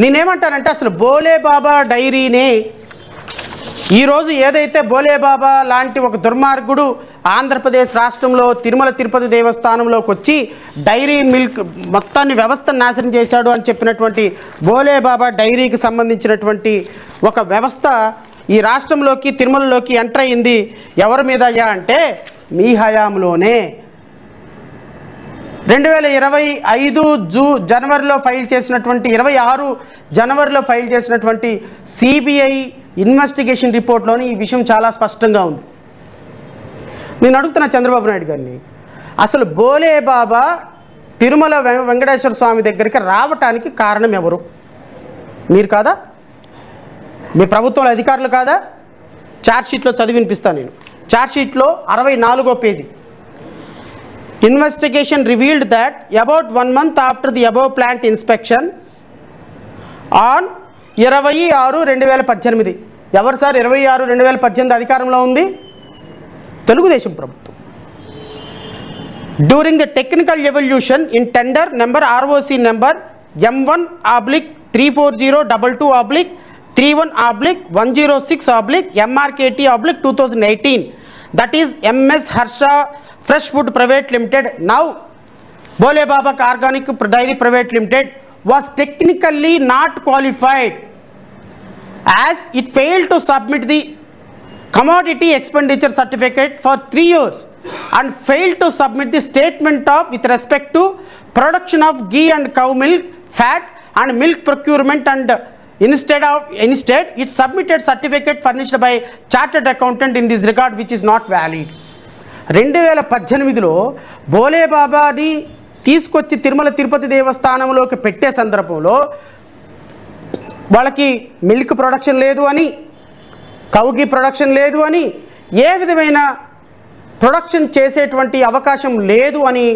నేనేమంటానంటే అసలు బోలే బాబా డైరీనే ఈరోజు ఏదైతే బోలే బాబా లాంటి ఒక దుర్మార్గుడు ఆంధ్రప్రదేశ్ రాష్ట్రంలో తిరుమల తిరుపతి దేవస్థానంలోకి వచ్చి డైరీ మిల్క్ మొత్తాన్ని వ్యవస్థను నాశనం చేశాడు అని చెప్పినటువంటి బోలే బాబా డైరీకి సంబంధించినటువంటి ఒక వ్యవస్థ ఈ రాష్ట్రంలోకి తిరుమలలోకి ఎంటర్ అయింది ఎవరి మీద అయ్యా అంటే మీ హయాంలోనే 2025 జనవరిలో ఫైల్ చేసినటువంటి 26 జనవరిలో ఫైల్ చేసినటువంటి సిబిఐ ఇన్వెస్టిగేషన్ రిపోర్ట్లోని ఈ విషయం చాలా స్పష్టంగా ఉంది. నేను అడుగుతున్న చంద్రబాబు నాయుడు గారిని, అసలు బోలే బాబా తిరుమల వెంకటేశ్వర స్వామి దగ్గరికి రావటానికి కారణం ఎవరు? మీరు కాదా? మీ ప్రభుత్వంలో అధికారులు కాదా? ఛార్జ్షీట్లో చదివి వినిపిస్తాను నేను. ఛార్జ్షీట్లో 64వ page. Investigation revealed that about 1 month after the above plant inspection on 26/2018 ఎవరు సార్ 26/2018 అధికారంలో ఉంది? తెలుగుదేశం ప్రభుత్వం. During the technical evolution in tender number ROC number M1/32/22/31/106/MRKT/2018 that is MS Harsha Fresh Food Private Limited, now Bole Baba Organic Dairy Private Limited, was technically not qualified as it failed to submit the commodity expenditure certificate for 3 years and failed to submit the statement of with respect to production of ghee and cow milk, fat and milk procurement, and instead it submitted certificate furnished by chartered accountant in this regard which is not valid. 2018లో బోలే బాబాని తీసుకొచ్చి తిరుమల తిరుపతి దేవస్థానంలోకి పెట్టే సందర్భంలో వాళ్ళకి milk production లేదు అని, కౌగి production లేదు అని, ఏ విధమైన ప్రొడక్షన్ చేసేటువంటి అవకాశం లేదు అని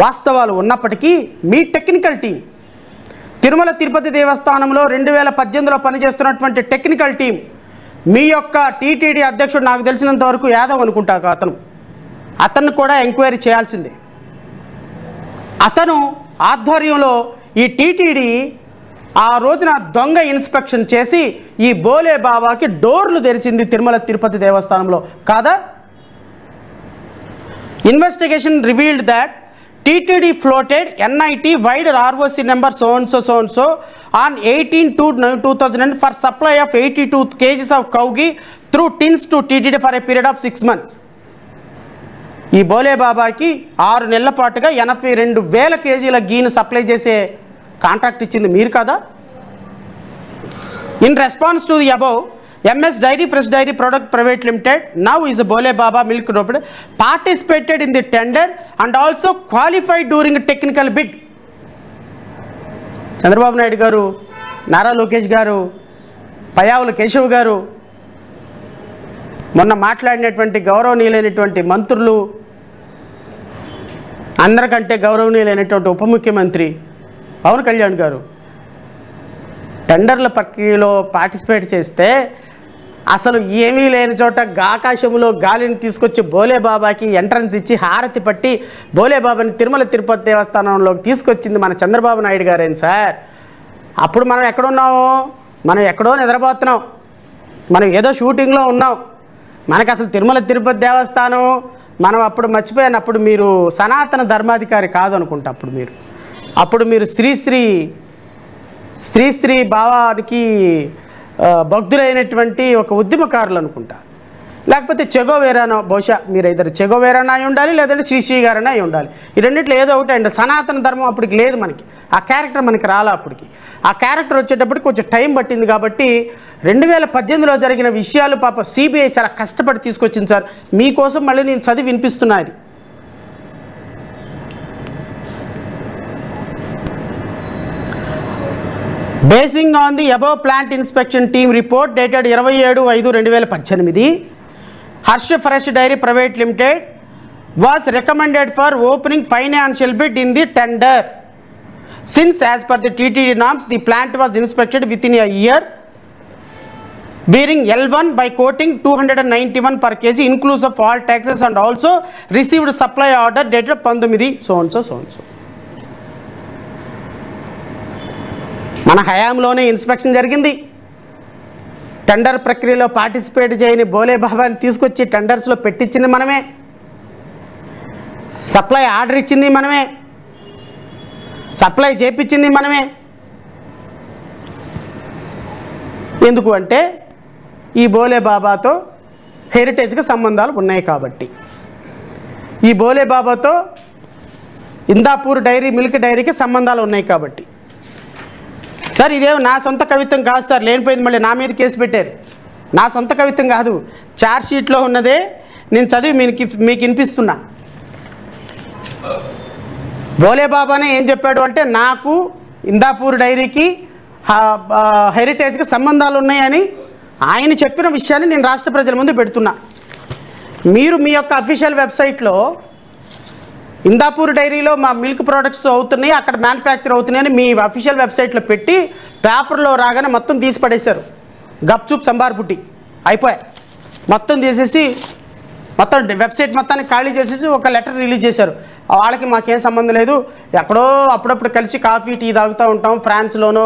వాస్తవాలు ఉన్నప్పటికీ మీ టెక్నికల్ టీం తిరుమల తిరుపతి దేవస్థానంలో 2018లో పనిచేస్తున్నటువంటి టెక్నికల్ టీం మీ యొక్క టీటీడీ అధ్యక్షుడు నాకు తెలిసినంత వరకు యాదవ్ అనుకుంటా అతను కూడా ఎంక్వైరీ చేయాల్సిందే. అతను ఆధ్వర్యంలో ఈ టీటీడీ ఆ రోజున దొంగ ఇన్స్పెక్షన్ చేసి ఈ బోలే బాబాకి డోర్లు తెరిచింది తిరుమల తిరుపతి దేవస్థానంలో కాదా? Investigation revealed that TTD floated NIT wide ROC number so and so on 18/2/2000 for supply of 82 kgs of cow ghee through tins to TTD for a period of 6 months. ఈ బోలే బాబాకి 6 నెలల పాటుగా 82,000 కేజీల గీను సప్లై చేసే కాంట్రాక్ట్ ఇచ్చింది మీరు కదా? In response to the above MS Dairy Fresh Dairy Product Private Limited, now is a Bole Baba Milk Company, participated in the tender and also qualified during a technical bid. Chandrababu Naidu గారు, నారా లోకేష్ గారు, పయ్యావుల కేశవ్ గారు, మొన్న మాట్లాడినటువంటి గౌరవనీయులైనటువంటి మంత్రులు, అందరికంటే గౌరవనీయులైనటువంటి ఉప ముఖ్యమంత్రి పవన్ కళ్యాణ్ గారు టెండర్ల ప్రక్రియలో పార్టిసిపేట్ చేస్తే అసలు ఏమీ లేని చోట ఆకాశంలో గాలిని తీసుకొచ్చి బోలే బాబాకి ఎంట్రన్స్ ఇచ్చి హారతి పట్టి బోలే బాబాని తిరుమల తిరుపతి దేవస్థానంలోకి తీసుకొచ్చింది మన చంద్రబాబు నాయుడు గారేం సార్? అప్పుడు మనం ఎక్కడున్నాము? మనం ఎక్కడో నిద్రపోతున్నాం, మనం ఏదో షూటింగ్లో ఉన్నాం. మనకు అసలు తిరుమల తిరుపతి దేవస్థానం మనం అప్పుడు మర్చిపోయినప్పుడు మీరు సనాతన ధర్మాధికారి కాదు అనుకుంటా. అప్పుడు మీరు శ్రీ భావానికి భక్తులైనటువంటి ఒక ఉద్యమకారులు అనుకుంటా, లేకపోతే చెగోవేరానో. బహుశా మీరు ఇద్దరు చెగోవేరానా అయి ఉండాలి, లేదంటే శ్రీ గారనా అయి ఉండాలి. ఈ రెండిట్లో ఏదో ఒకటి అండి. సనాతన ధర్మం అప్పటికి లేదు, మనకి ఆ క్యారెక్టర్ మనకి రాలా. అప్పటికి ఆ క్యారెక్టర్ వచ్చేటప్పటికి కొంచెం టైం పట్టింది. కాబట్టి 2018లో జరిగిన విషయాలు పాప సిబిఐ చాలా కష్టపడి తీసుకొచ్చింది సార్. మీకోసం మళ్ళీ నేను చదివి వినిపిస్తున్నా. అది Basing on the above plant inspection team report dated 27/5/2018, Harsha Fresh Dairy Private Limited was recommended for opening financial bid in the tender. Since as per the TTD norms, the plant was inspected within a year, bearing L1 by quoting 291 per kg inclusive of all taxes, and also received supply order dated 19 so and so. మన హయాంలోనే inspection జరిగింది. Tender ప్రక్రియలో participate చేయని బోలే బాబాని తీసుకొచ్చి టెండర్స్లో పెట్టించింది మనమే, supply order ఇచ్చింది మనమే, సప్లై చేపించింది మనమే. ఎందుకు అంటే ఈ బోలే బాబాతో హెరిటేజ్కి సంబంధాలు ఉన్నాయి కాబట్టి. ఈ బోలే బాబాతో ఇందాపూర్ డైరీ, మిల్క్ డైరీకి సంబంధాలు ఉన్నాయి కాబట్టి. సార్ ఇదేమో నా సొంత కవిత్వం కాదు సార్, లేనిపోయింది మళ్ళీ నా మీద కేసు పెట్టారు. నా సొంత కవిత్వం కాదు, ఛార్జ్ షీట్లో ఉన్నదే నేను చదివి మీకు వినిపిస్తున్నా. బోలే బాబానే ఏం చెప్పాడు అంటే, నాకు ఇందాపూర్ డైరీకి హెరిటేజ్కి సంబంధాలు ఉన్నాయని ఆయన చెప్పిన విషయాన్ని నేను రాష్ట్ర ప్రజల ముందు పెడుతున్నా. మీరు మీ యొక్క అఫీషియల్ వెబ్సైట్లో ఇందాపూర్ డైరీలో మా మిల్క్ ప్రోడక్ట్స్ అవుతున్నాయి, అక్కడ మ్యానుఫ్యాక్చర్ అవుతున్నాయని మీ అఫీషియల్ వెబ్సైట్లో పెట్టి పేపర్లో రాగానే మొత్తం తీసి పడేశారు. గప్చూప్ సంబార్ బుట్టి అయిపోయాయి. మొత్తం తీసేసి మొత్తం వెబ్సైట్ మొత్తాన్ని ఖాళీ చేసేసి ఒక లెటర్ రిలీజ్ చేశారు. వాళ్ళకి మాకేం సంబంధం లేదు, ఎక్కడో అప్పుడప్పుడు కలిసి కాఫీ టీ తాగుతూ ఉంటాం, ఫ్రాన్స్లోనో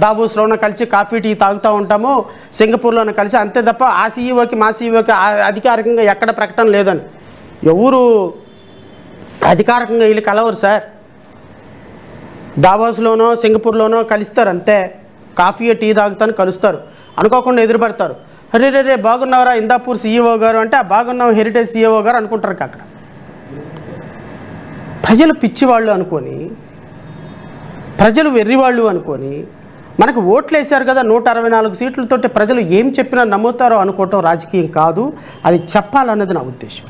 దావోస్లోనో కలిసి కాఫీ టీ తాగుతూ ఉంటాము, సింగపూర్లోనో కలిసి, అంతే తప్ప ఆ సీఈఓకి మా సీఈఓకి అధికారికంగా ఎక్కడ ప్రకటన లేదని. ఎవరు అధికారికంగా వీళ్ళు కలవరు సార్. దావోస్లోనో సింగపూర్లోనో కలుస్తారు అంతే, కాఫీ టీ తాగుతాను కలుస్తారు, అనుకోకుండా ఎదురుపడతారు. అరే రే బాగున్నారా ఇందాపూర్ సీఈఓ గారు అంటే, బాగున్నాం హెరిటేజ్ సీఈఓ గారు అనుకుంటారు. అక్కడ ప్రజలు పిచ్చివాళ్ళు అనుకొని, ప్రజలు వెర్రివాళ్ళు అనుకొని మనకు ఓట్లు వేశారు కదా 164 సీట్లతోటి, ప్రజలు ఏం చెప్పినా నమ్ముతారో అనుకోవటం రాజకీయం కాదు, అది చెప్పాలన్నది నా ఉద్దేశం.